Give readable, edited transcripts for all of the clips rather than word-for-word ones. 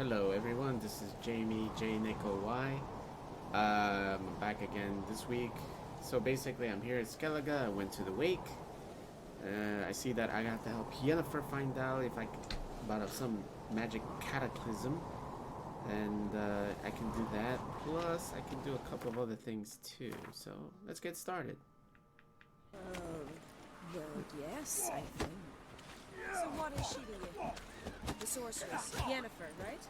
Hello everyone, this is Jamie J Nico Y. I'm back again this week. So basically I'm here at Skellige. I went to the wake. I see that I got to help Yennefer find out if about some magic cataclysm. And I can do that. Plus I can do a couple of other things too. So let's get started. Well, yes, I think. So what is she to you? The sorceress, Yennefer, right?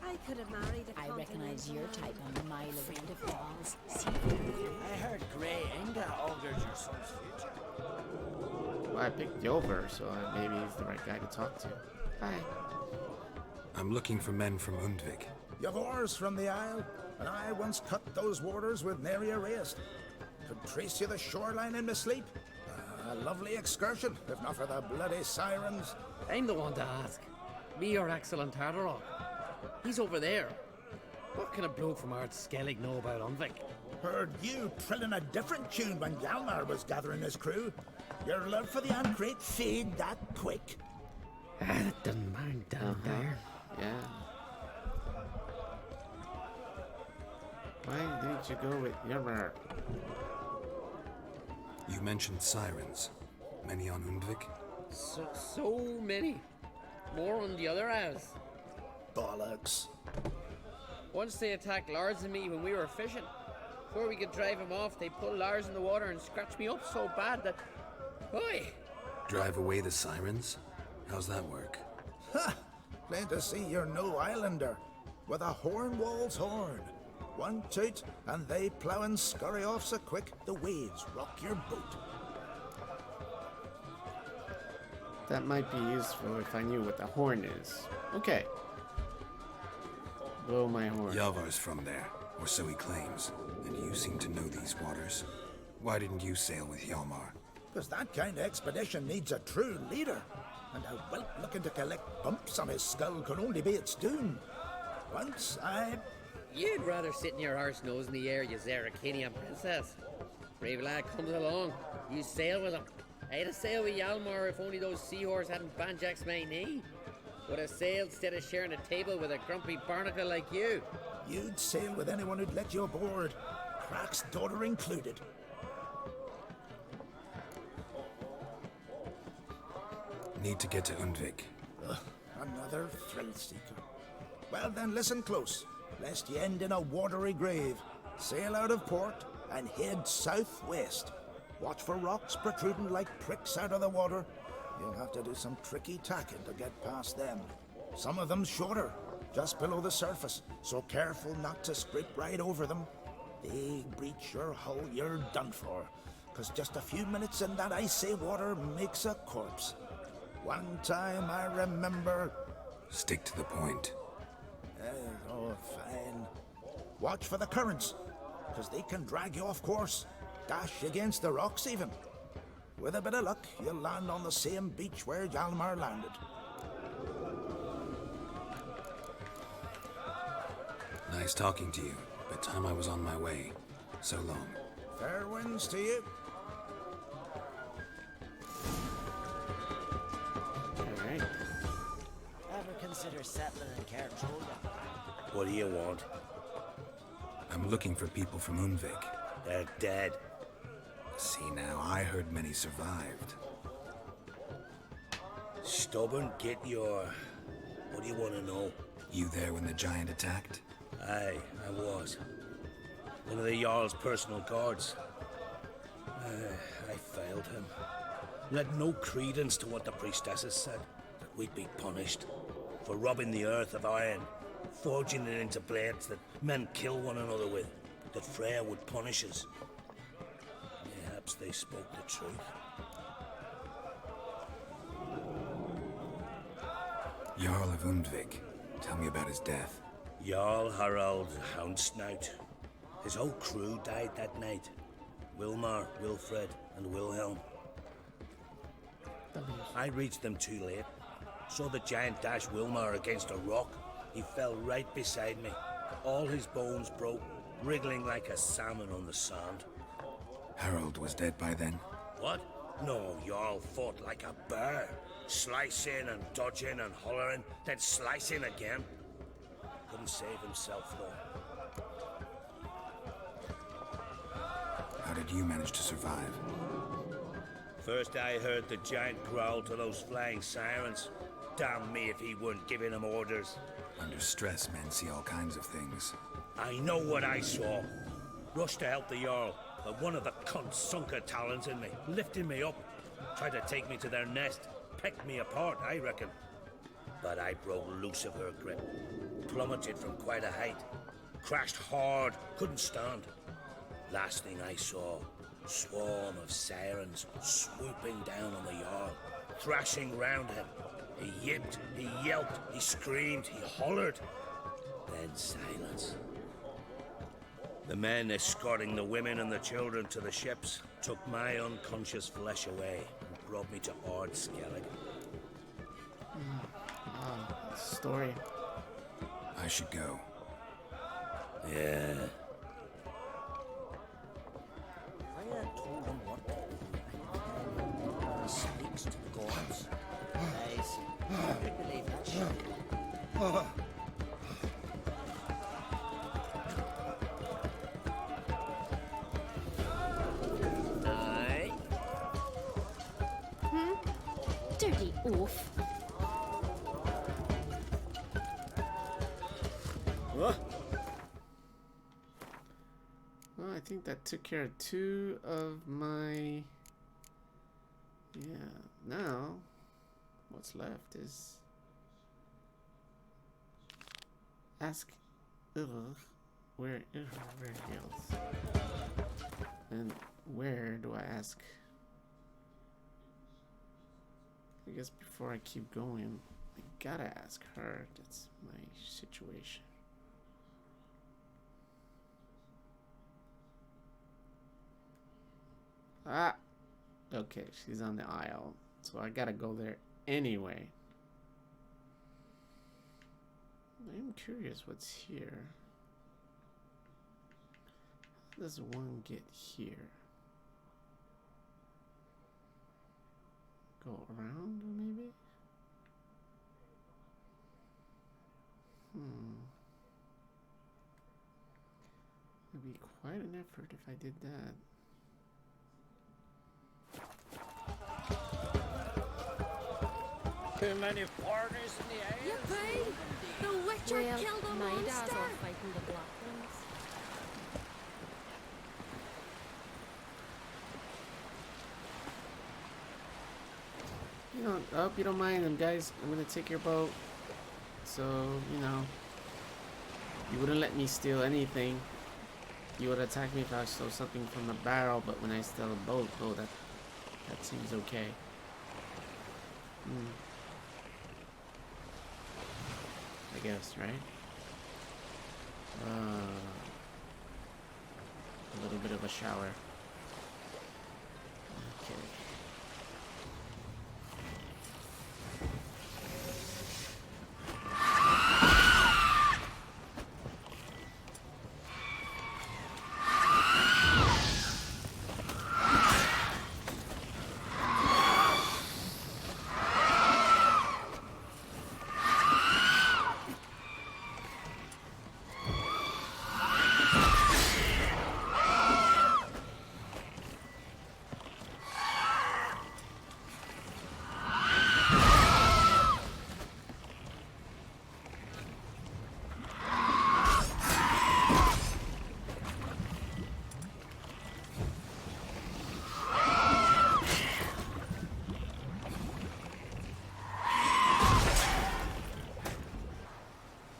I could have married a I recognize your type on the mile around of walls. See, I heard Grey Inga augured your son's future. Well, I picked Yover, so maybe he's the right guy to talk to. Hi. I'm looking for men from Undvik. Yavors from the Isle, and I once cut those waters with nary a rest. Could trace you the shoreline in my sleep. A lovely excursion, if not for the bloody sirens. I'm the one to ask. Me your excellent Tardarok. He's over there. What can a bloke from our Skellige know about Undvik? Heard you trilling a different tune when Hjalmar was gathering his crew. Your love for the Craite fade that quick. That doesn't mind down there. Yeah. Why didn't you go with Yover? You mentioned sirens. Many on Undvik? So many. More on the other house. Bollocks. Once they attacked Lars and me when we were fishing. Before we could drive him off, they pulled Lars in the water and scratched me up so bad that... Oi! Drive away the sirens? How's that work? Ha! Plain to see you're no islander. With a horn wall's horn. One toot, and they plough and scurry off so quick the waves rock your boat. That might be useful if I knew what the horn is. Okay. Blow my horn. Yavar's from there, or so he claims. And you seem to know these waters. Why didn't you sail with Hjalmar? Because that kind of expedition needs a true leader. And a whelp looking to collect bumps on his skull can only be its doom. Once I... You'd rather sit in your arse nose in the air, you Zeracanian princess. Brave lad comes along. You sail with him. I'd have sailed with Hjalmar if only those seahorses hadn't banjaxed my knee. Would have sailed instead of sharing a table with a grumpy barnacle like you. You'd sail with anyone who'd let you aboard. Crach's daughter included. Need to get to Undvik. Another thrill seeker. Well then, listen close, lest you end in a watery grave. Sail out of port and head southwest. Watch for rocks protruding like pricks out of the water. You'll have to do some tricky tacking to get past them. Some of them shorter, just below the surface, so careful not to scrape right over them. They breach your hull, you're done for, 'cause just a few minutes in that icy water makes a corpse. One time I remember... Stick to the point. Oh, fine. Watch for the currents, 'cause they can drag you off course. Dash against the rocks even. With a bit of luck, you'll land on the same beach where Hjalmar landed. Nice talking to you, but time I was on my way. So long. Fair winds to you. Alright. Ever consider settling in Craite? What do you want? I'm looking for people from Undvik. They're dead. See now, I heard many survived. Stubborn, get your... What do you want to know? You there when the giant attacked? Aye, I was. One of the Jarl's personal guards. I failed him. Led no credence to what the priestesses said. That we'd be punished. For robbing the earth of iron. Forging it into blades that men kill one another with. That Freya would punish us. Perhaps they spoke the truth. Jarl of Undvik. Tell me about his death. Jarl Harald Houndsnout. His whole crew died that night. Wilmar, Wilfred, and Wilhelm. I reached them too late. Saw the giant dash Wilmar against a rock. He fell right beside me. All his bones broke, wriggling like a salmon on the sand. Harold was dead by then. What? No, Jarl fought like a bear. Slicing and dodging and hollering, then slicing again. Couldn't save himself, though. How did you manage to survive? First I heard the giant growl to those flying sirens. Damn me if he weren't giving them orders. Under stress, men see all kinds of things. I know what I saw. Rushed to help the Jarl, but one of the cunts sunk her talons in me, lifting me up. Tried to take me to their nest. Pecked me apart, I reckon. But I broke loose of her grip. Plummeted from quite a height. Crashed hard, couldn't stand. Last thing I saw, swarm of sirens swooping down on the Jarl, thrashing round him. He yipped, he yelped, he screamed, he hollered. Then silence. The men escorting the women and the children to the ships took my unconscious flesh away and brought me to Ard Skellige. Story. I should go. Yeah. I had told him what to do. He speaks to the gods. Guys, I could believe that shit. Aye. Dirty oaf. Well, I think that took care of 2 of my... Yeah, now what's left is ask where else? And where do I ask? I guess before I keep going, I gotta ask her. That's my situation. Ah, okay, she's on the aisle, so I gotta go there anyway. I'm curious what's here. How does one get here? Go around, maybe? It'd be quite an effort if I did that. Too many parties in the air. Yippee! The Witcher Well, killed a my dad's monster! all fighting the black ones. You know, I hope you don't mind them, guys. I'm gonna take your boat. So, you know, you wouldn't let me steal anything. You would attack me if I stole something from a barrel, but when I steal a boat, oh, that seems okay. I guess, right? A little bit of a shower. Okay.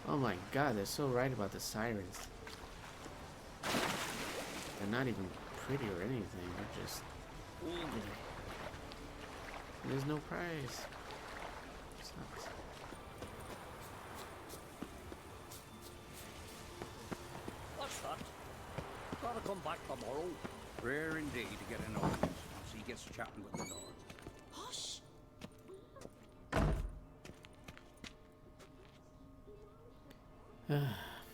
Oh my god, they're so right about the sirens. They're not even pretty or anything, they're just... There's no prize. Sucks. What's that? Gotta come back tomorrow. Rare indeed to get an audience once he gets chatting with the Lord. Hush!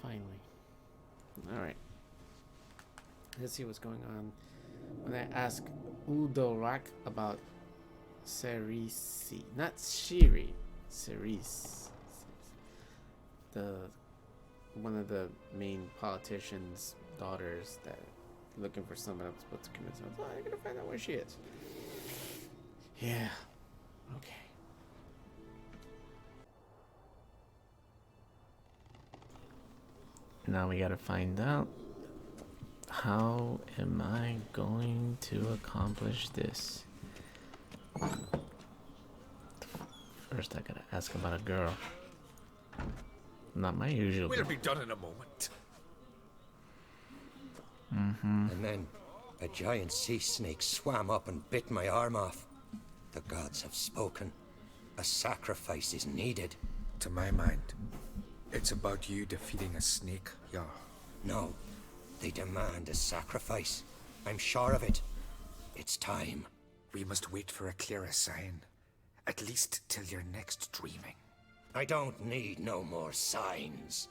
Finally. Alright. Let's see what's going on. When I ask Udalryk about Cerys, not Shiri. Cerys. One of the main politicians' daughters that looking for someone I'm supposed to commit. So I gotta find out where she is. Yeah. Okay. Now we gotta find out, how am I going to accomplish this? First I gotta ask about a girl. Not my usual girl. We'll be done in a moment. And then a giant sea snake swam up and bit my arm off. The gods have spoken. A sacrifice is needed. To my mind, it's about you defeating a snake, Jarl. No, they demand a sacrifice. I'm sure of it. It's time. We must wait for a clearer sign. At least till your next dreaming. I don't need no more signs.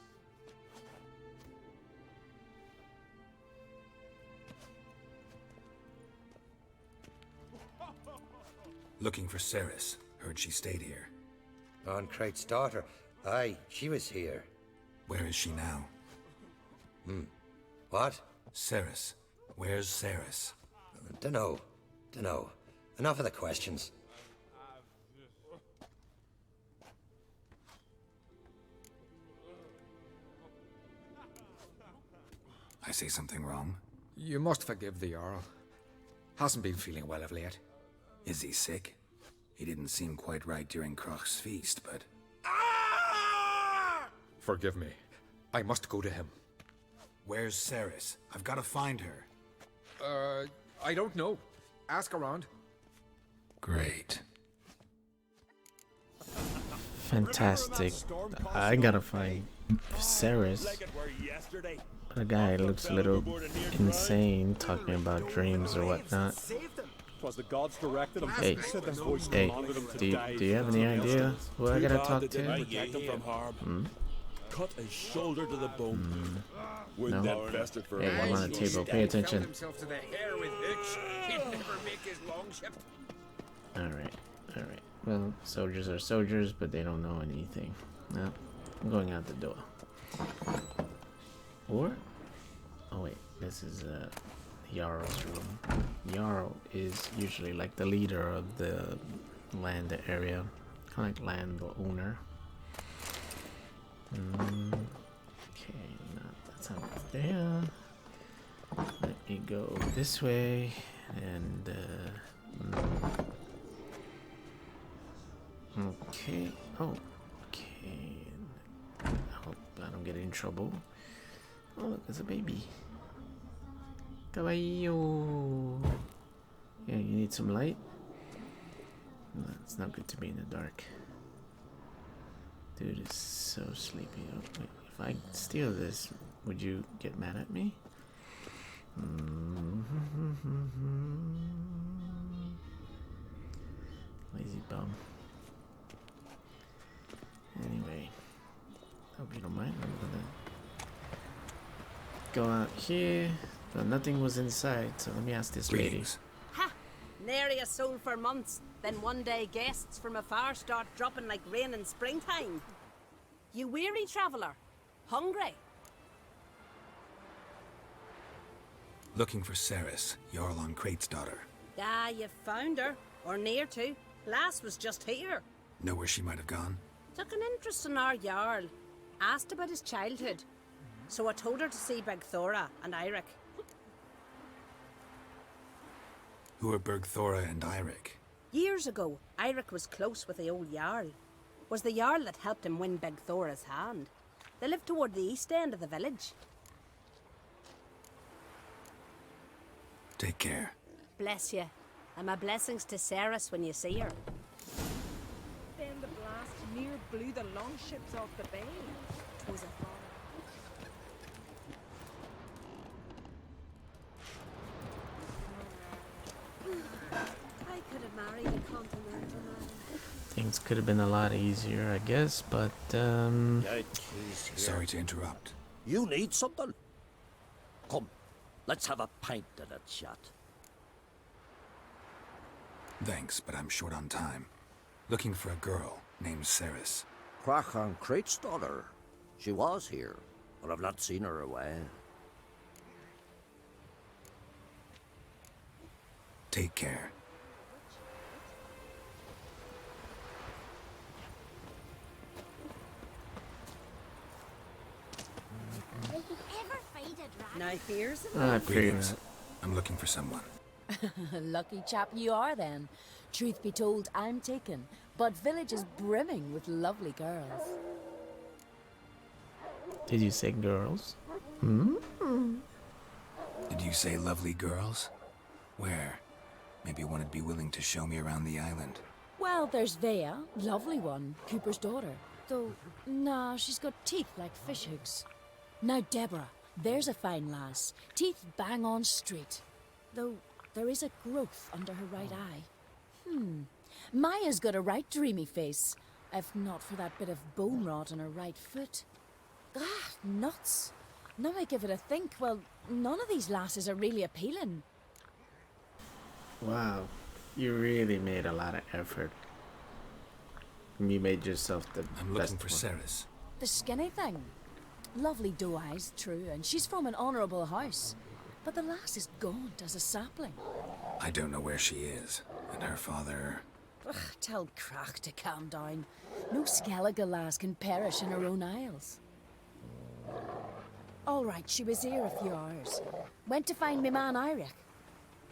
Looking for Cerys. Heard she stayed here. On Craite's daughter. Aye, she was here. Where is she now? What? Cerys. Where's Cerys? Dunno. Enough of the questions. I say something wrong? You must forgive the Jarl. Hasn't been feeling well of late. Is he sick? He didn't seem quite right during Crach's feast, but... Forgive me. I must go to him. Where's Cerys? I've got to find her. I don't know. Ask around. Great. Fantastic. I gotta find Cerys. The guy looks a little insane, talking about dreams or whatnot. Hey, do you have any idea who I gotta talk to? Cut his shoulder to the bone. No. Hey, I'm on the table. Pay attention. Alright. Well, soldiers are soldiers, but they don't know anything. No, I'm going out the door. Or? Oh wait, this is Jarl's room. Jarl is usually like the leader of the land area. Kind of like landowner. Okay, that's not there. Let me go this way and okay. Oh, okay. I hope I don't get in trouble. Oh, look, there's a baby. Caballo. Yeah, you need some light? No, it's not good to be in the dark. Dude is so sleepy. Oh, wait, if I steal this, would you get mad at me? Lazy bum. Anyway, hope you don't mind. I'm gonna go out here. But nothing was inside, so let me ask this lady. Ha! Nary a soul for months. Then one day guests from afar start dropping like rain in springtime. You weary traveller? Hungry? Looking for Cerys, Jarl on Craite's daughter. Ah, you found her. Or near to. Lass was just here. Know where she might have gone? Took an interest in our Jarl. Asked about his childhood. So I told her to see Bergthora and Eirik. Who are Bergthora and Eirik? Years ago, Eirik was close with the old Jarl. Was the Jarl that helped him win Bergthora's hand. They lived toward the east end of the village. Take care. Bless you. And my blessings to Cerys when you see her. Then the blast near blew the longships off the bay. 'Twas a fall. I could have married a continental man. Things could have been a lot easier, I guess, but Sorry to interrupt. You need something? Come, let's have a pint and a chat. Thanks, but I'm short on time. Looking for a girl named Cerys. Crach and Craite's daughter. She was here, but I've not seen her a while. Take care. Now here's Greetings. I'm looking for someone. Lucky chap you are then. Truth be told, I'm taken, but village is brimming with lovely girls. Did you say girls? Did you say lovely girls? Where? Maybe one would be willing to show me around the island. Well, there's Vea, lovely one, Cooper's daughter. Though, nah, she's got teeth like fish hooks. Now Deborah, there's a fine lass, teeth bang on straight. Though, there is a growth under her right eye. Maya's got a right dreamy face, if not for that bit of bone rot on her right foot. Ah, nuts. Now I give it a think, well, none of these lasses are really appealing. Wow, you really made a lot of effort. You made yourself the I'm best looking for Cerys. The skinny thing. Lovely doe eyes, true, and she's from an honourable house. But the lass is gaunt as a sapling. I don't know where she is, and her father... Ugh, tell Crach to calm down. No Skellige lass can perish in her own isles. All right, she was here a few hours. Went to find me man Udalryk.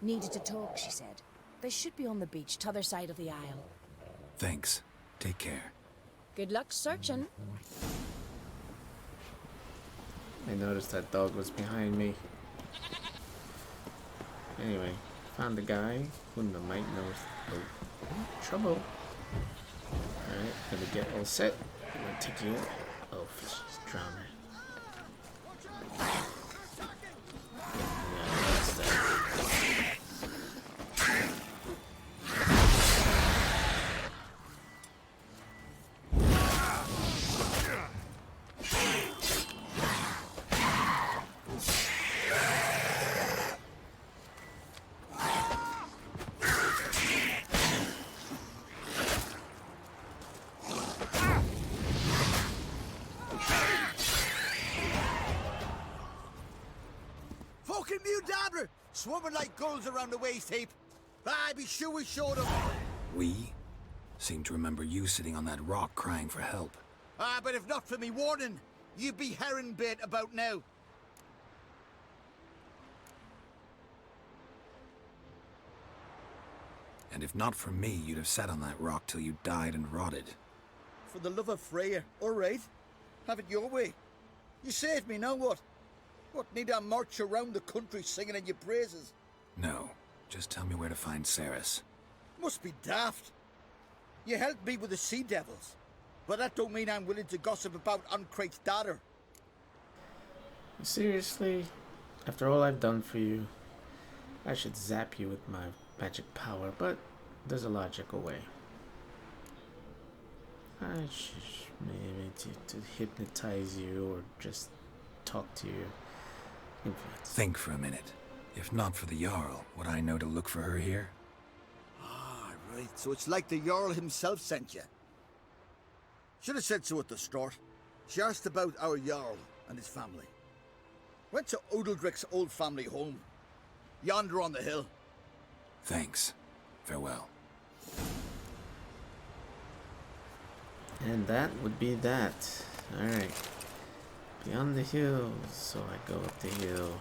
Needed to talk, she said. They should be on the beach, t'other side of the isle. Thanks. Take care. Good luck searching. I noticed that dog was behind me. Anyway, found the guy who might know. Oh, trouble. Alright, gonna get all set. I'm gonna take you. Oh, fish is drowning. Yeah, that's that. Fucking mute dabbler! Swimming like gulls around the waist heap. I be sure we showed them. We? Seem to remember you sitting on that rock crying for help. But if not for me warning, you'd be herring bait about now. And if not for me, you'd have sat on that rock till you died and rotted. For the love of Freya, all right. Have it your way. You saved me, now what? What, need I march around the country singing in your praises? No, just tell me where to find Cerys. Must be daft. You helped me with the sea devils, but that don't mean I'm willing to gossip about Craite's daughter. Seriously? After all I've done for you, I should zap you with my magic power, but there's a logical way. I should maybe to hypnotize you or just talk to you. Influence. Think for a minute. If not for the Jarl, would I know to look for her here? Ah, right. So it's like the Jarl himself sent you. Should have said so at the start. She asked about our Jarl and his family. Went to Udalryk's old family home. Yonder on the hill. Thanks. Farewell. And that would be that. Alright. Beyond the hill, so I go up the hill.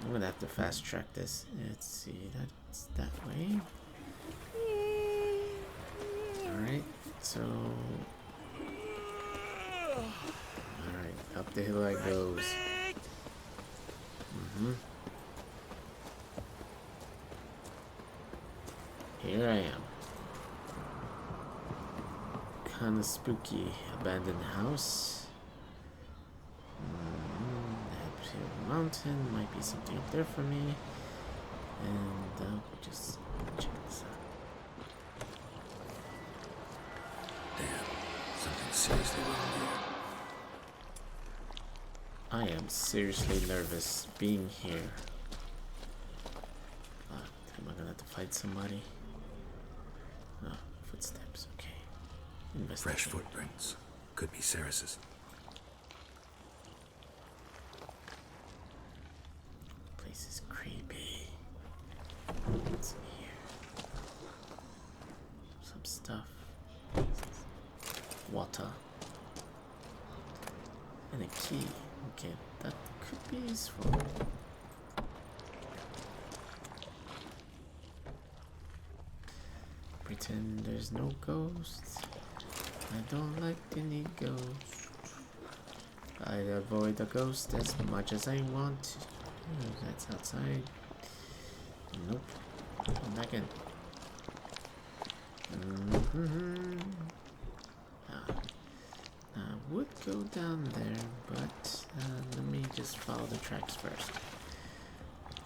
I'm gonna have to fast track this. Let's see, that's that way. Alright, so... Alright, up the hill I goes. Here I am. Kinda spooky. Abandoned house. That mountain might be something up there for me. And we'll just check this out. Damn, something seriously wrong here. I am seriously nervous being here. But am I gonna have to fight somebody. Oh, footsteps, okay. Fresh footprints. Could be Cerys's. Place is creepy. What's in here? Some stuff. Water. And a key. Okay, that could be useful. Pretend there's no ghosts. I don't like any ghosts. I avoid the ghost as much as I want. That's outside. Nope. Come back in. I would go down there, but let me just follow the tracks first.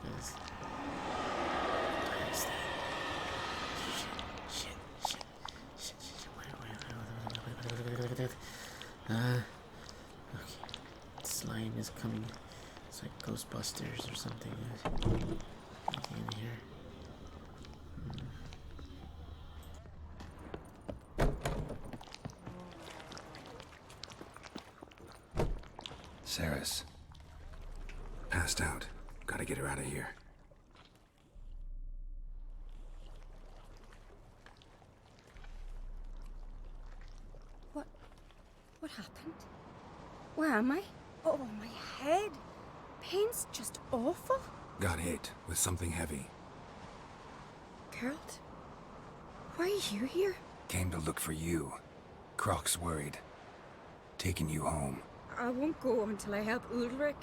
Because okay. Slime is coming. It's like Ghostbusters or something. Anything in here? Cerys. Passed out. Gotta get her out of here. What happened? Where am I? Oh, my head. Pain's just awful. Got hit with something heavy. Geralt? Why are you here? Came to look for you. Crach's worried. Taking you home. I won't go until I help Udalryk.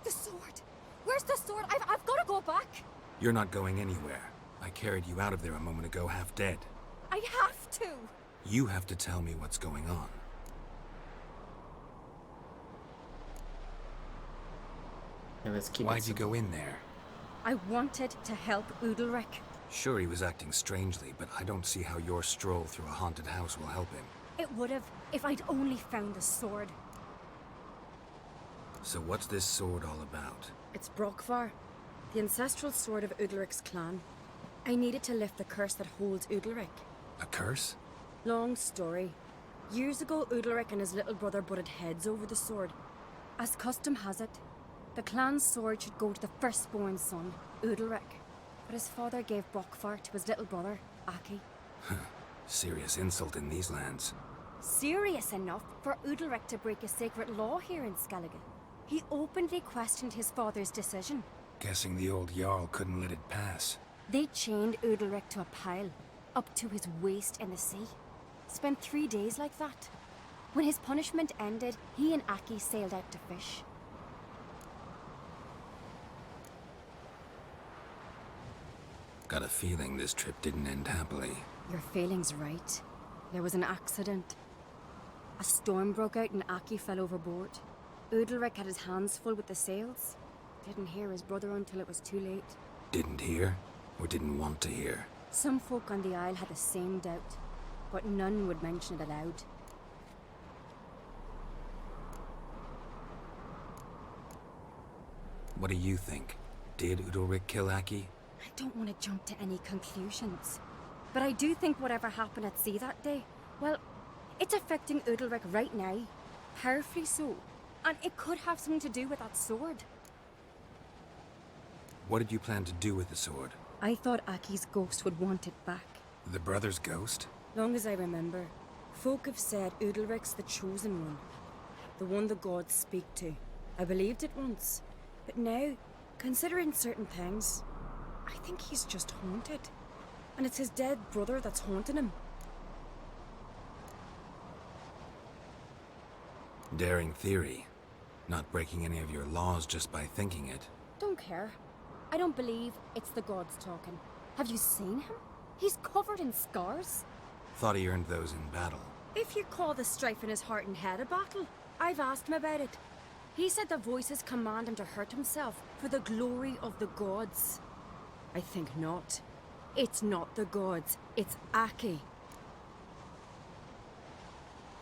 The sword! Where's the sword? I've got to go back! You're not going anywhere. I carried you out of there a moment ago half dead. I have to! You have to tell me what's going on. Yeah, let's keep Why'd you go in there? I wanted to help Udalryk. Sure, he was acting strangely, but I don't see how your stroll through a haunted house will help him. It would have if I'd only found the sword. So what's this sword all about? It's Brokvar, the ancestral sword of Udalryk's clan. I needed to lift the curse that holds Udalryk. A curse? Long story. Years ago, Udalryk and his little brother butted heads over the sword. As custom has it, the clan's sword should go to the firstborn son, Udalryk. But his father gave Brokvar to his little brother, Aki. Serious insult in these lands. Serious enough for Udalryk to break a sacred law here in Skellige. He openly questioned his father's decision. Guessing the old Jarl couldn't let it pass. They chained Udalryk to a pile, up to his waist in the sea. Spent 3 days like that. When his punishment ended, he and Aki sailed out to fish. Got a feeling this trip didn't end happily. Your feeling's right. There was an accident. A storm broke out and Aki fell overboard. Udalryk had his hands full with the sails. Didn't hear his brother until it was too late. Didn't hear? Or didn't want to hear? Some folk on the Isle had the same doubt, but none would mention it aloud. What do you think? Did Udalryk kill Aki? I don't want to jump to any conclusions. But I do think whatever happened at sea that day, well, it's affecting Udalryk right now. Powerfully so. And it could have something to do with that sword. What did you plan to do with the sword? I thought Aki's ghost would want it back. The brother's ghost? Long as I remember, folk have said Udalryk's the chosen one. The one the gods speak to. I believed it once. But now, considering certain things, I think he's just haunted. And it's his dead brother that's haunting him. Daring theory. Not breaking any of your laws just by thinking it. Don't care. I don't believe it's the gods talking. Have you seen him? He's covered in scars. Thought he earned those in battle. If you call the strife in his heart and head a battle, I've asked him about it. He said the voices command him to hurt himself for the glory of the gods. I think not. It's not the gods, it's Aki.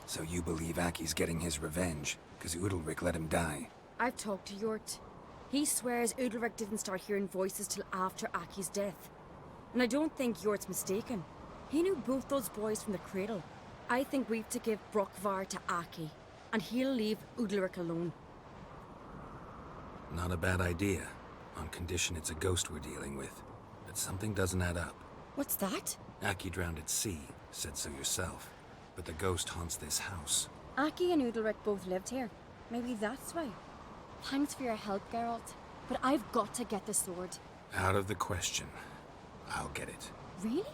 So you believe Aki's getting his revenge, because Udalryk let him die? I've talked to Yort. He swears Udalryk didn't start hearing voices till after Aki's death. And I don't think Jort's mistaken. He knew both those boys from the cradle. I think we've to give Brockvar to Aki, and he'll leave Udalryk alone. Not a bad idea, on condition it's a ghost we're dealing with. But something doesn't add up. What's that? Aki drowned at sea, said so yourself. But the ghost haunts this house. Aki and Udalryk both lived here. Maybe that's why. Thanks for your help, Geralt. But I've got to get the sword. Out of the question. I'll get it. Really?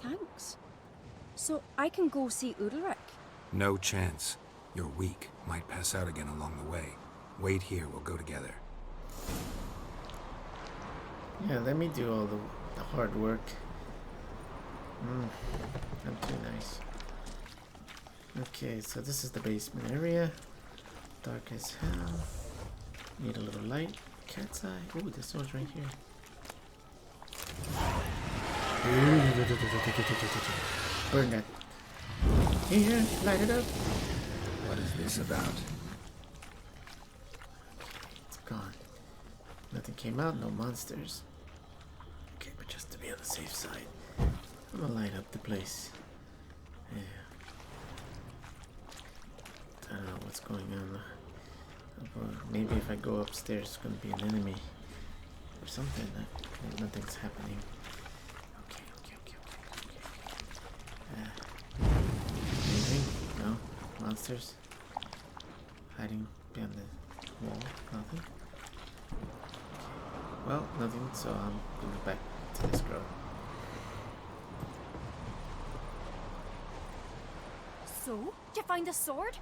Thanks. So I can go see Udalryk? No chance. You're weak. Might pass out again along the way. Wait here, we'll go together. Yeah, let me do all the hard work. Not too nice. Okay, so this is the basement area. Dark as hell. Need a little light. Cat's eye. Ooh, this one's right here. Burn that. Here, light it up. What is this about? It's gone. Nothing came out, no monsters. Okay, but just to be on the safe side, I'm gonna light up the place. Yeah. I don't know what's going on. Maybe if I go upstairs, it's gonna be an enemy or something. Nothing's happening. Okay. Anything? No? Monsters? Hiding behind the wall? Nothing? Okay. Well, nothing, so I'm gonna go back to this grove. So, did you find the sword?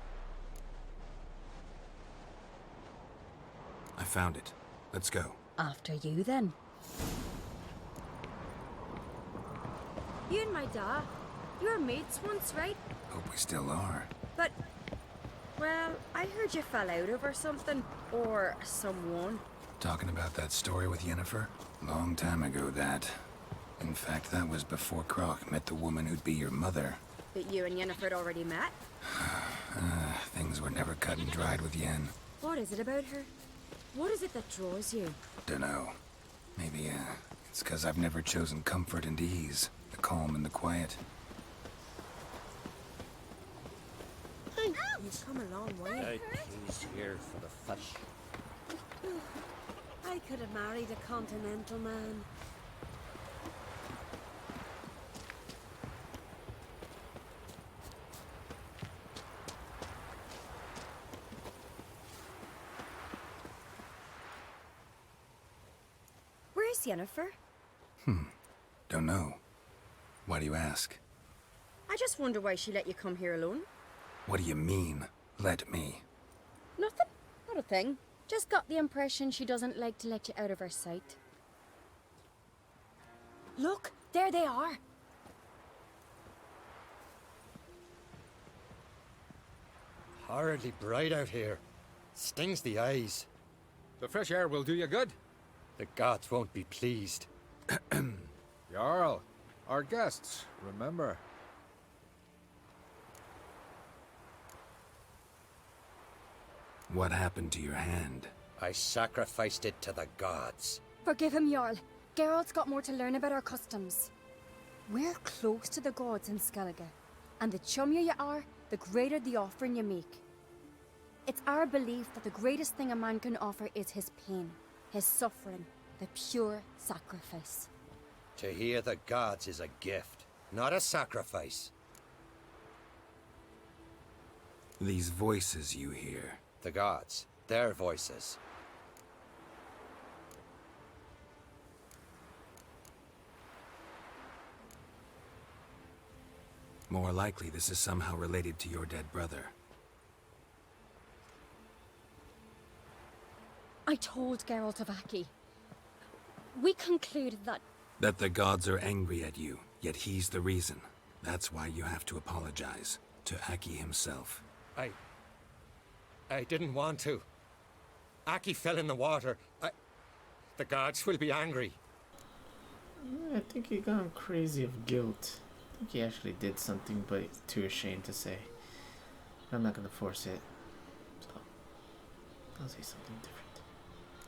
I found it. Let's go. After you, then. You and my dad, you were mates once, right? Hope we still are. But, well, I heard you fell out over something, or someone. Talking about that story with Yennefer? Long time ago, that. In fact, that was before Crach met the woman who'd be your mother. But you and Yennefer had already met? Things were never cut and dried with Yen. What is it about her? What is it that draws you? Dunno. Maybe, it's 'cause I've never chosen comfort and ease. The calm and the quiet. You've come a long way. He's here for the fish. I could have married a continental man. Where's Yennefer? Don't know. Why do you ask? I just wonder why she let you come here alone. What do you mean, let me? Nothing. Not a thing. Just got the impression she doesn't like to let you out of her sight. Look, there they are. Horridly bright out here. Stings the eyes. The fresh air will do you good. The gods won't be pleased. Jarl, our guests, remember. What happened to your hand? I sacrificed it to the gods. Forgive him, Jarl. Geralt's got more to learn about our customs. We're close to the gods in Skellige, and the chummier you are, the greater the offering you make. It's our belief that the greatest thing a man can offer is his pain, his suffering, the pure sacrifice. To hear the gods is a gift, not a sacrifice. These voices you hear. The gods, their voices. More likely this is somehow related to your dead brother. I told Geralt of Aki. We concluded that... That the gods are angry at you, yet he's the reason. That's why you have to apologize. To Aki himself. I didn't want to. Aki fell in the water. The gods will be angry. I think he gone crazy of guilt. I think he actually did something, but he's too ashamed to say. I'm not gonna force it. So, I'll say something different.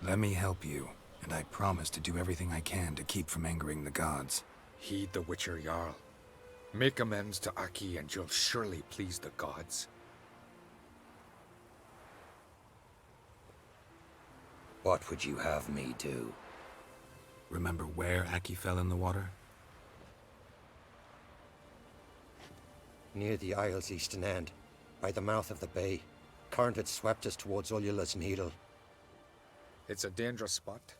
Let me help you. and I promise to do everything I can to keep from angering the gods. Heed the Witcher, Jarl. Make amends to Aki, and you'll surely please the gods. What would you have me do? Remember where Aki fell in the water? Near the Isle's eastern end, by the mouth of the bay. Current had swept us towards Ullula's Needle. It's a dangerous spot.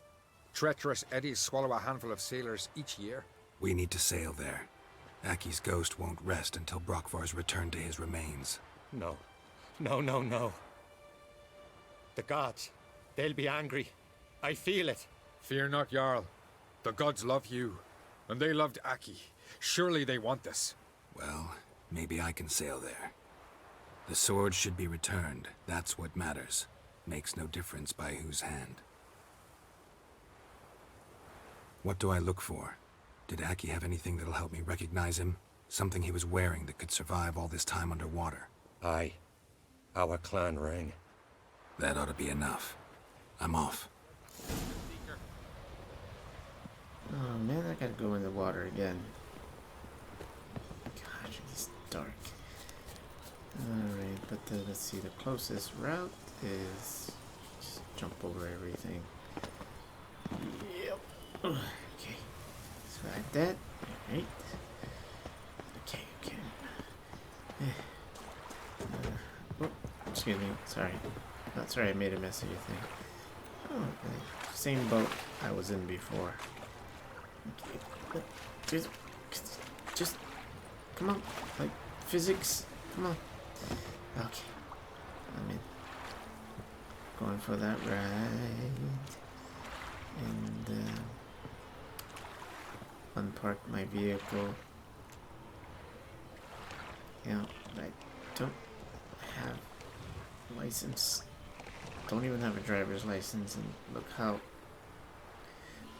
Treacherous eddies swallow a handful of sailors each year. We need to sail there. Aki's ghost won't rest until Brokvar's returned to his remains. No. No. The gods, they'll be angry. I feel it. Fear not, Jarl. The gods love you, and they loved Aki. Surely they want this. Well, maybe I can sail there. The sword should be returned. That's what matters. Makes no difference by whose hand. What do I look for? Did Aki have anything that'll help me recognize him? Something he was wearing that could survive all this time underwater? Aye. Our clan ring. That ought to be enough. I'm off. Oh man, I gotta go in the water again. Gosh, it's dark. Alright, but let's see, the closest route is just jump over everything. Yep. Okay. So like that. Alright. Okay. Oh, excuse me. Sorry. Not sorry I made a mess of your thing. Oh, okay. Same boat I was in before. Okay. Just come on. Like physics. Come on. Okay. I'm in. Going for that ride. And unpark my vehicle. Yeah, I don't have a license. Don't even have a driver's license, and look how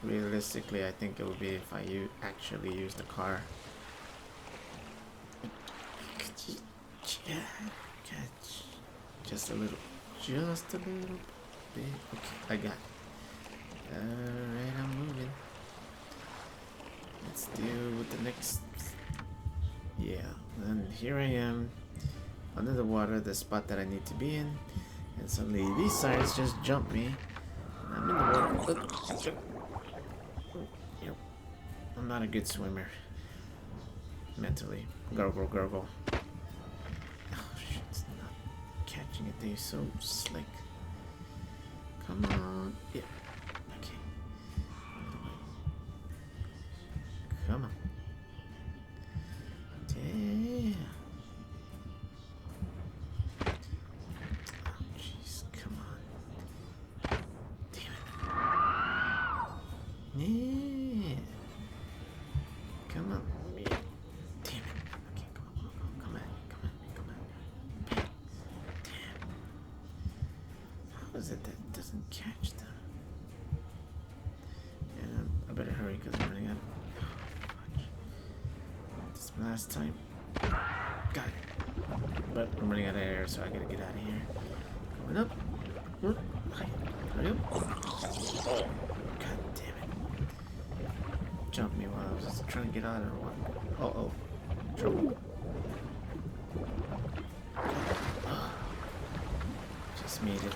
realistically I think it would be if I actually use the car. Just a little bit. Okay, I got it. Alright, I'm moving. Let's deal with the next. Yeah, and here I am under the water, the spot that I need to be in, and suddenly these signs just jump me. I'm in the water. Yep. I'm not a good swimmer. Mentally. Gurgle. Oh shit, it's not catching it. They're so slick. Come on. Yeah. Okay. Come on. Damn. Oh, jeez. Come on. Damn it. Yeah. Come on. Yeah. Damn it. Okay, come on. Damn. How is it that it doesn't catch them? Yeah, I better hurry because I'm running out. This last time. Got it. But I'm running out of air, so I gotta get out of here. Going up. Hurry up. Oh, god damn it. Jumped me while I was just trying to get out of the water. Oh. Trouble. Just made it.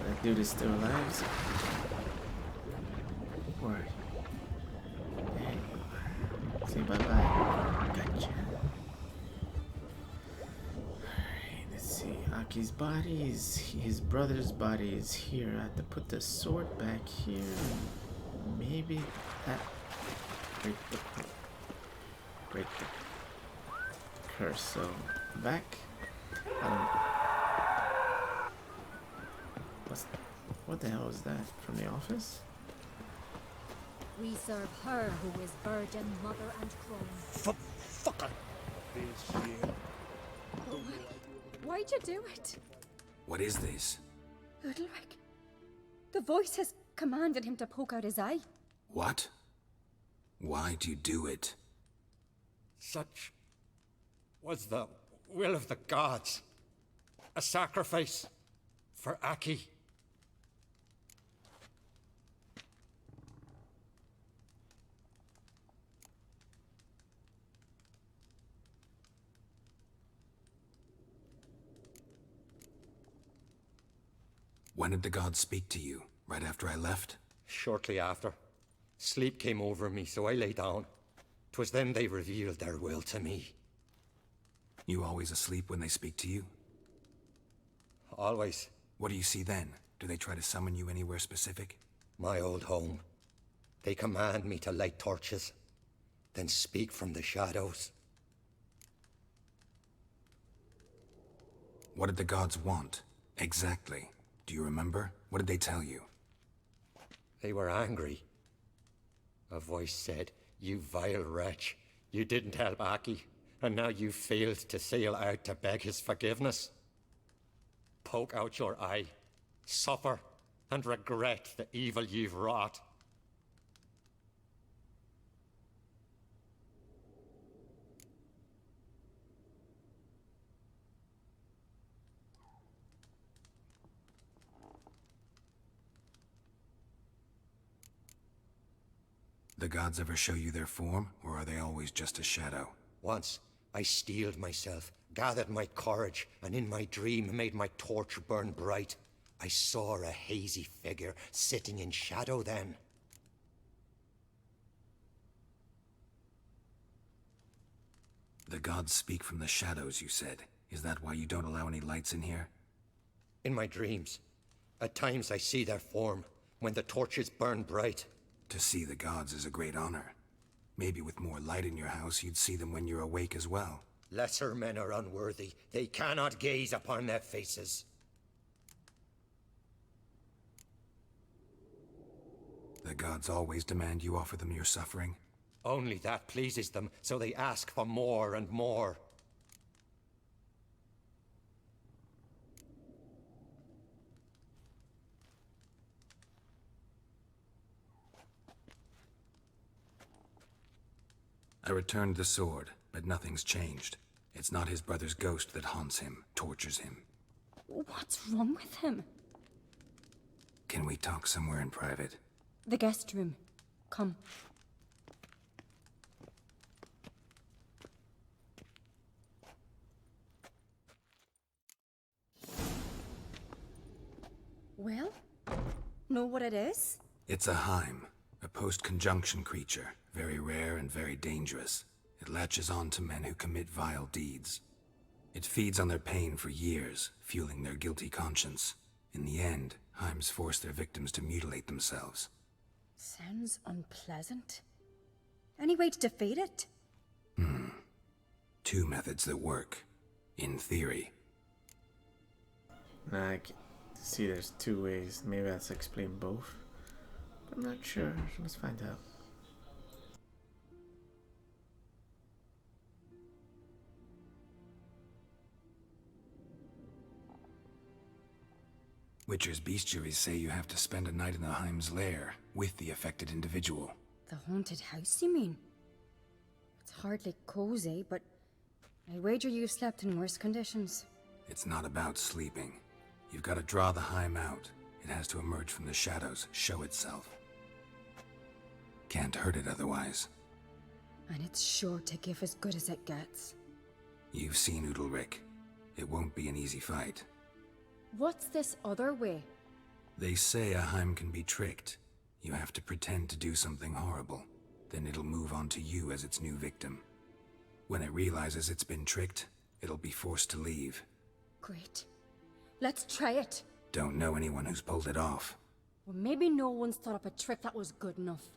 That dude is still alive. So. Where? There you are. Say bye-bye. Gotcha. Alright, let's see. Aki's body is... His brother's body is here. I have to put the sword back here. Maybe that... Break the curse. So, back. What the hell is that? From the office? We serve her who is virgin, mother, and crone. Fucker! Why'd you do it? What is this? Udalryk. The voice has commanded him to poke out his eye. What? Why'd you do it? Such was the will of the gods. A sacrifice for Aki. When did the gods speak to you? Right after I left? Shortly after. Sleep came over me, so I lay down. 'Twas then they revealed their will to me. You always asleep when they speak to you? Always. What do you see then? Do they try to summon you anywhere specific? My old home. They command me to light torches, then speak from the shadows. What did the gods want? Exactly. Do you remember? What did they tell you? They were angry. A voice said, "You vile wretch, you didn't help Aki, and now you failed to sail out to beg his forgiveness. Poke out your eye, suffer, and regret the evil you've wrought." The gods ever show you their form, or are they always just a shadow? Once, I steeled myself, gathered my courage, and in my dream made my torch burn bright. I saw a hazy figure sitting in shadow then. The gods speak from the shadows, you said. Is that why you don't allow any lights in here? In my dreams. At times I see their form, when the torches burn bright. To see the gods is a great honor. Maybe with more light in your house, you'd see them when you're awake as well. Lesser men are unworthy. They cannot gaze upon their faces. The gods always demand you offer them your suffering? Only that pleases them, so they ask for more and more. I returned the sword, but nothing's changed. It's not his brother's ghost that haunts him, tortures him. What's wrong with him? Can we talk somewhere in private? The guest room. Come. Well, know what it is? It's a Heim, a post-conjunction creature, very rare and very dangerous. It latches on to men who commit vile deeds. It feeds on their pain for years, fueling their guilty conscience. In the end, Heims force their victims to mutilate themselves. Sounds unpleasant. Any way to defeat it? Two methods that work. In theory. Nah, I can see there's two ways. Maybe that's explain both. I'm not sure. Let's find out. Witcher's bestiaries say you have to spend a night in the Heim's lair with the affected individual. The haunted house, you mean? It's hardly cozy, but I wager you've slept in worse conditions. It's not about sleeping. You've got to draw the Heim out. It has to emerge from the shadows, show itself. Can't hurt it otherwise. And it's sure to give as good as it gets. You've seen Udalryk. It won't be an easy fight. What's this other way? They say a Heim can be tricked. You have to pretend to do something horrible. Then it'll move on to you as its new victim. When it realizes it's been tricked, it'll be forced to leave. Great. Let's try it. Don't know anyone who's pulled it off. Well, maybe no one's thought up a trick that was good enough.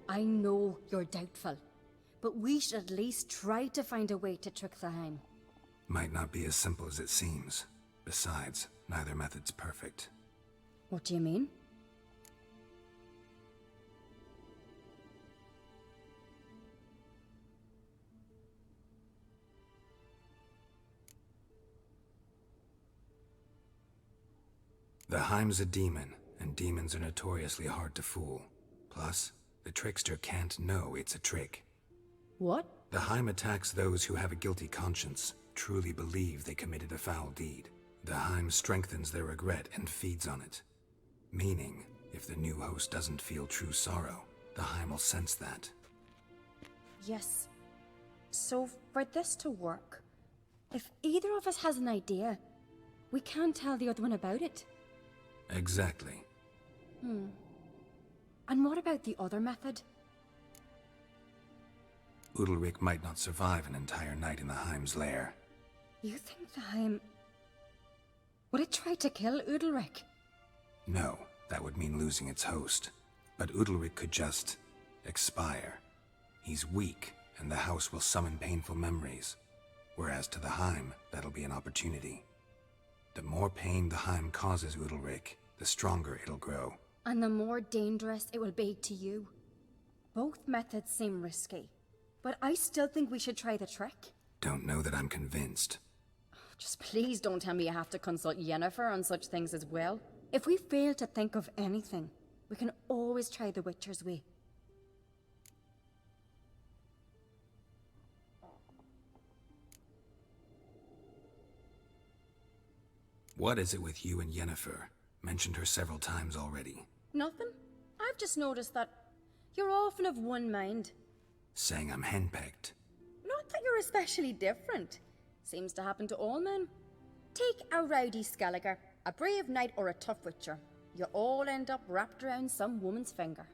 I know you're doubtful, but we should at least try to find a way to trick the Heim. Might not be as simple as it seems. Besides, neither method's perfect. What do you mean? The Heim's a demon, and demons are notoriously hard to fool. Plus, the trickster can't know it's a trick. What? The Heim attacks those who have a guilty conscience, truly believe they committed a foul deed. The Heim strengthens their regret and feeds on it. Meaning, if the new host doesn't feel true sorrow, the Heim will sense that. Yes. So, for this to work, if either of us has an idea, we can't tell the other one about it. Exactly. And what about the other method? Udalryk might not survive an entire night in the Heim's lair. You think the Heim... Would it try to kill Udalryk? No, that would mean losing its host. But Udalryk could just... expire. He's weak, and the house will summon painful memories. Whereas to the Heim, that'll be an opportunity. The more pain the Heim causes Udalryk, the stronger it'll grow. And the more dangerous it will be to you. Both methods seem risky, but I still think we should try the trick. Don't know that I'm convinced. Just please don't tell me you have to consult Yennefer on such things as well. If we fail to think of anything, we can always try the Witcher's way. What is it with you and Yennefer? Mentioned her several times already. Nothing. I've just noticed that you're often of one mind. Saying I'm henpecked. Not that you're especially different. Seems to happen to all men. Take a rowdy Skellige, a brave knight or a tough witcher. You all end up wrapped around some woman's finger.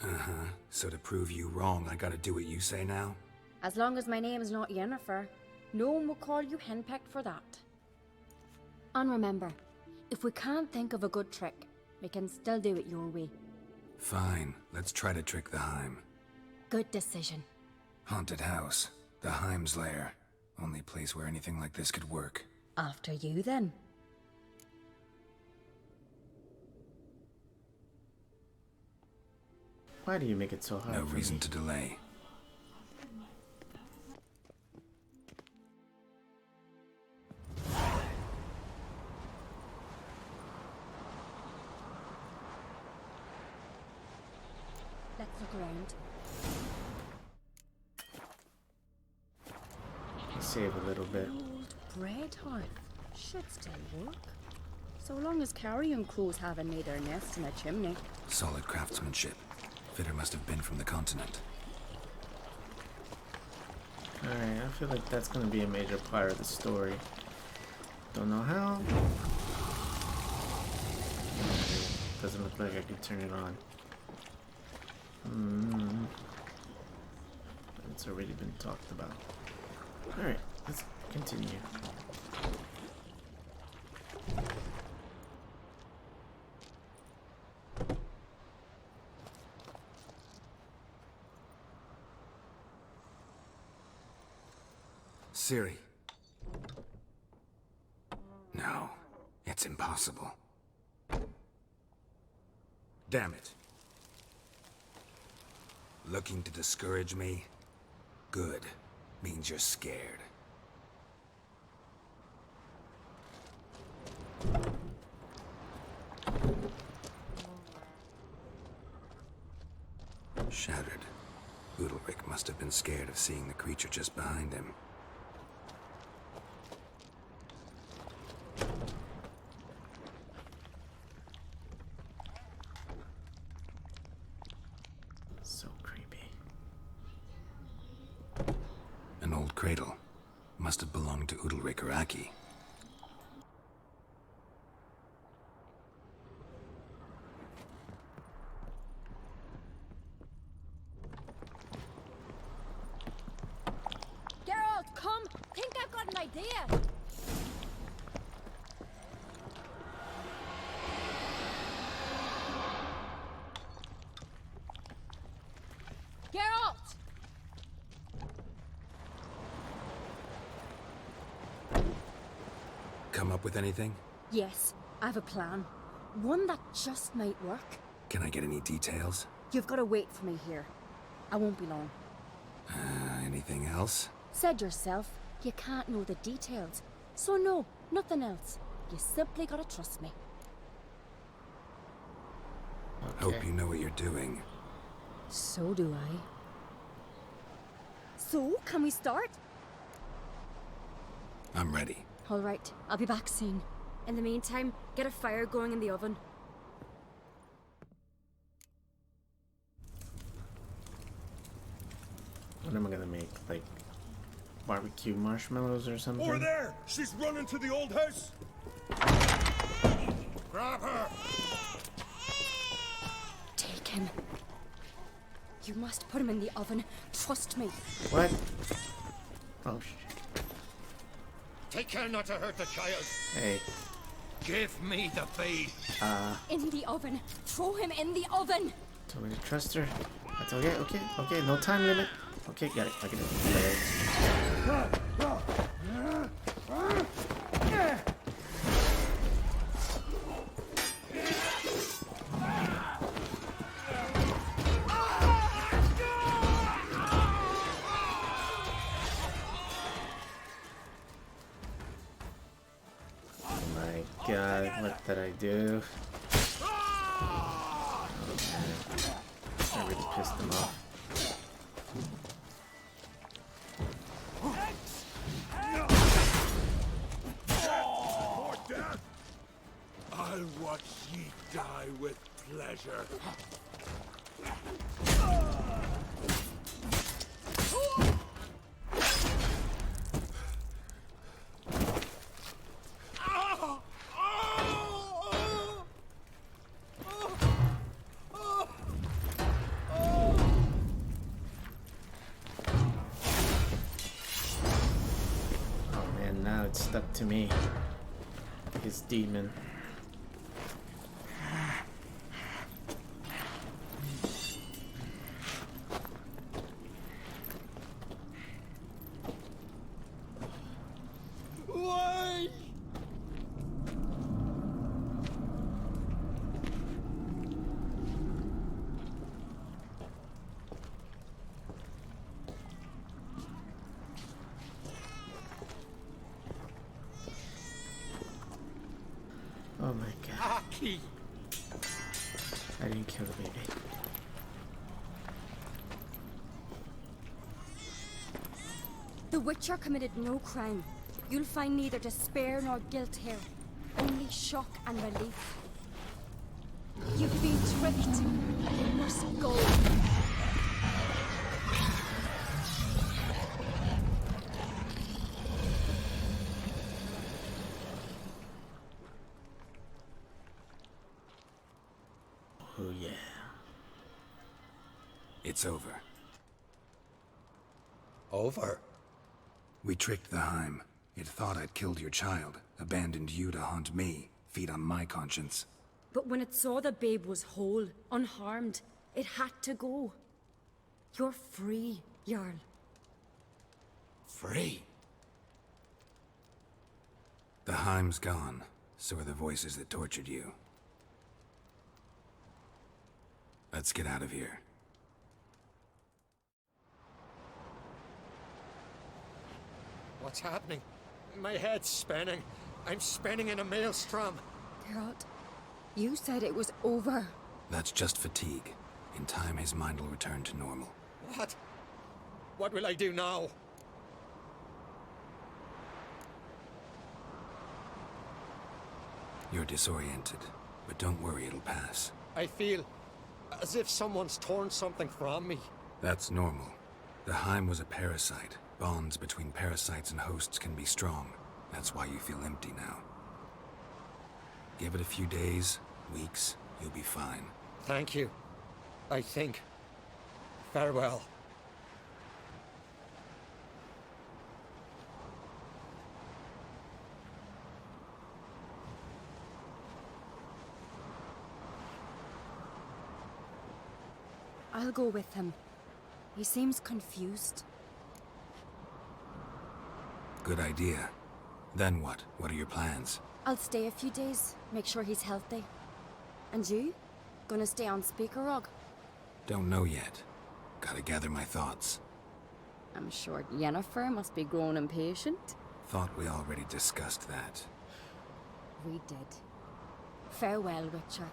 Uh-huh. So to prove you wrong, I gotta do what you say now? As long as my name is not Yennefer, no one will call you henpecked for that. And remember, if we can't think of a good trick, we can still do it your way. Fine, let's try to trick the Heim. Good decision. Haunted house. The Heim's lair. Only place where anything like this could work. After you, then. Why do you make it so hard? No reason to delay. Let's look around. Save a little bit. Old bread hearth. Should still work. So long as carrion crows haven't made their nests in a chimney. Solid craftsmanship. Fitter must have been from the continent. Alright, I feel like that's gonna be a major part of the story. Don't know how. Doesn't look like I can turn it on. It's already been talked about. Alright, let's continue. Ciri. No, it's impossible. Damn it. Looking to discourage me? Good. Means you're scared. Shattered. Udalryk must have been scared of seeing the creature just behind him. So creepy. An old cradle. Must have belonged to Udalryk or Aki. Geralt, come! Think I've got an idea! Geralt! Come up with anything? Yes, I have a plan. One that just might work. Can I get any details? You've got to wait for me here. I won't be long. Anything else? Said yourself, you can't know the details. So no, nothing else. You simply gotta trust me. Okay. Hope you know what you're doing. So do I. So, can we start? I'm ready. All right, I'll be back soon. In the meantime, get a fire going in the oven. What am I gonna make? Like barbecue marshmallows or something? Over there! She's running to the old house! Grab her! Take him. You must put him in the oven. Trust me. What? Oh shit. Take care not to hurt the child. Hey. Give me the feed. In the oven. Throw him in the oven. Told me to trust her. That's okay, okay. No time limit. Okay, got it. I get it. Oh my god, what did I do? Oh man. I really pissed them off. I'll watch ye die with pleasure. Oh man, now it's stuck to me. His demon. Why? Oh my god. Aki! I didn't kill the baby. The Witcher committed no crime. You'll find neither despair nor guilt here. Only shock and relief. You've been tricked. You must go. Oh yeah. It's over. Over? We tricked the Heim. It thought I'd killed your child, abandoned you to haunt me, feed on my conscience. But when it saw the babe was whole, unharmed, it had to go. You're free, Jarl. Free? The Heim's gone, so are the voices that tortured you. Let's get out of here. What's happening? My head's spinning. I'm spinning in a maelstrom. Geralt, you said it was over. That's just fatigue. In time, his mind will return to normal. What? What will I do now? You're disoriented, but don't worry, it'll pass. I feel as if someone's torn something from me. That's normal. The Heim was a parasite. Bonds between parasites and hosts can be strong. That's why you feel empty now. Give it a few days, weeks, you'll be fine. Thank you. I think. Farewell. I'll go with him. He seems confused. Good idea. Then what? What are your plans? I'll stay a few days, make sure he's healthy. And you? Gonna stay on Speaker Rog? Don't know yet. Gotta gather my thoughts. I'm sure Yennefer must be grown impatient. Thought we already discussed that. We did. Farewell, Witcher.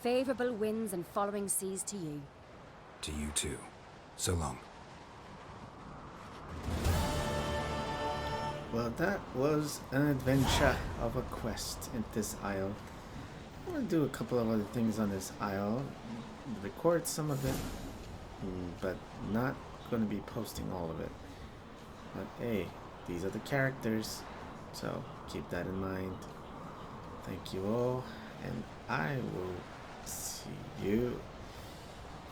Favorable winds and following seas to you. To you too. So long. Well, that was an adventure of a quest in this isle. I'm gonna do a couple of other things on this isle. Record some of it, but not going to be posting all of it. But hey, these are the characters, so keep that in mind. Thank you all, and I will see you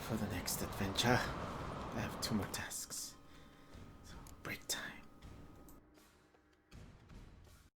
for the next adventure. I have 2 more tasks.